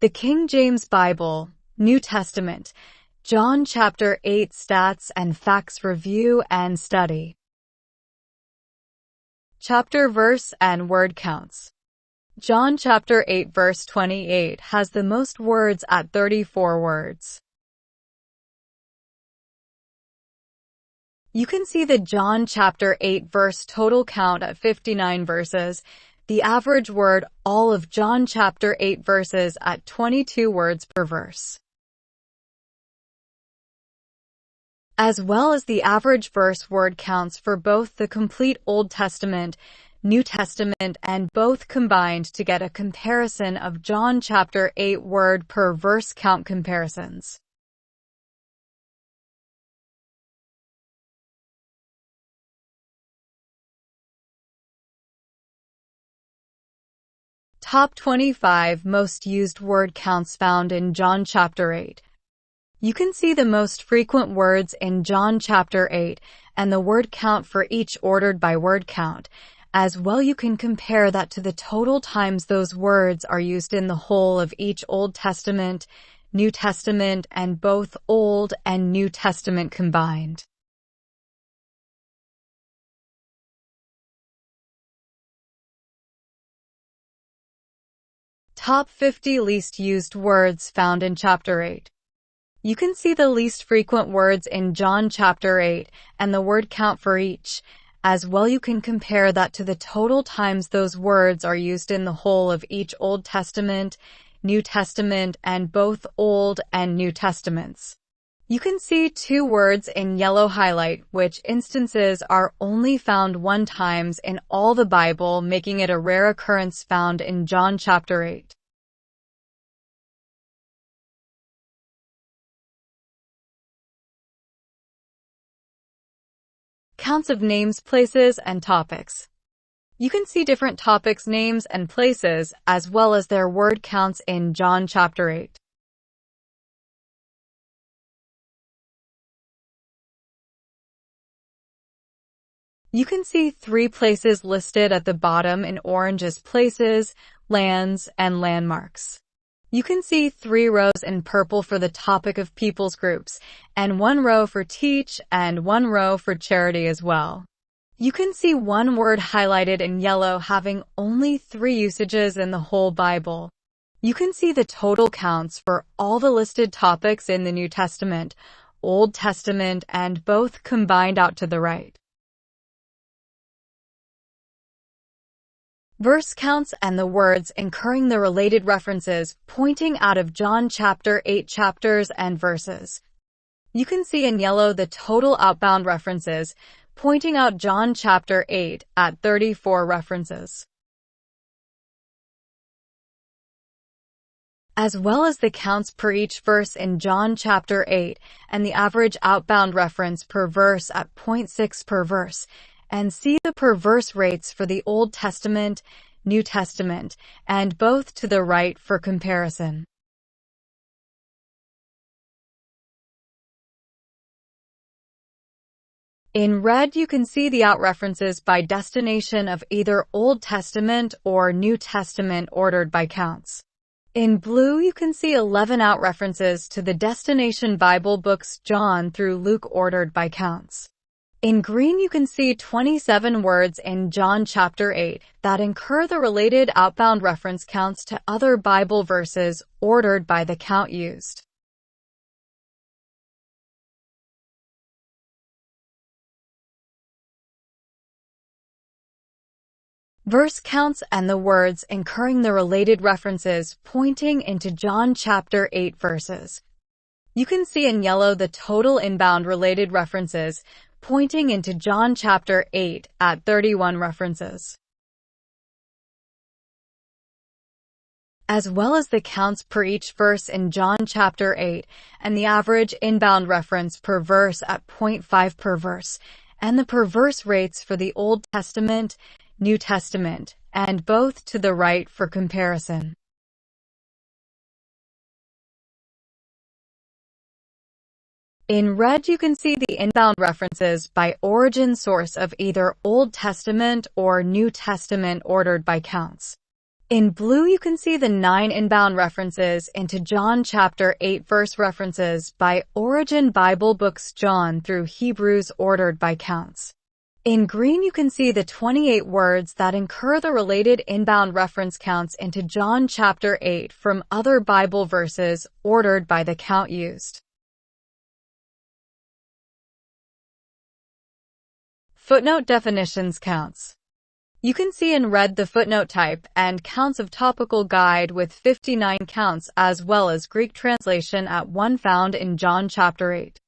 The King James Bible, New Testament, John chapter 8 Stats and Facts Review and Study. Chapter, verse, and word counts. John chapter 8 verse 28 has the most words at 34 words. You can see the John chapter 8 verse total count at 59 verses, the average word all of John chapter 8 verses at 22 words per verse, as well as the average verse word counts for both the complete Old Testament, New Testament, and both combined to get a comparison of John chapter 8 word per verse count comparisons. Top 25 most used word counts found in John chapter 8. You can see the most frequent words in John chapter 8 and the word count for each ordered by word count. As well, you can compare that to the total times those words are used in the whole of each Old Testament, New Testament, and both Old and New Testament combined. Top 50 least used words found in chapter 8. You can see the least frequent words in John chapter 8 and the word count for each. As well, you can compare that to the total times those words are used in the whole of each Old Testament, New Testament, and both Old and New Testaments. You can see two words in yellow highlight, which instances are only found one times in all the Bible, making it a rare occurrence found in John chapter 8. Counts of names, places, and topics. You can see different topics, names, and places, as well as their word counts in John chapter 8. You can see 3 places listed at the bottom in orange as places, lands, and landmarks. You can see 3 rows in purple for the topic of people's groups, and 1 row for teach, and 1 row for charity as well. You can see 1 word highlighted in yellow having only 3 usages in the whole Bible. You can see the total counts for all the listed topics in the New Testament, Old Testament, and both combined out to the right. Verse counts and the words incurring the related references pointing out of John chapter 8 chapters and verses. You can see in yellow the total outbound references pointing out John chapter 8 at 34 references, as well as the counts per each verse in John chapter 8 and the average outbound reference per verse at 0.6 per verse. And see the per verse rates for the Old Testament, New Testament, and both to the right for comparison. In red, you can see the out references by destination of either Old Testament or New Testament ordered by counts. In blue, you can see 11 out references to the destination Bible books John through Luke ordered by counts. In green, you can see 27 words in John chapter 8 that incur the related outbound reference counts to other Bible verses ordered by the count used. Verse counts and the words incurring the related references pointing into John chapter 8 verses. You can see in yellow the total inbound related references pointing into John chapter 8 at 31 references, as well as the counts per each verse in John chapter 8 and the average inbound reference per verse at 0.5 per verse, and the per verse rates for the Old Testament, New Testament, and both to the right for comparison. In red, you can see the inbound references by origin source of either Old Testament or New Testament ordered by counts. In blue, you can see the 9 inbound references into John chapter 8 verse references by Origin Bible books John through Hebrews ordered by counts. In green, you can see the 28 words that incur the related inbound reference counts into John chapter 8 from other Bible verses ordered by the count used. Footnote definitions counts. You can see in red the footnote type and counts of topical guide with 59 counts as well as Greek translation at 1 found in John chapter 8.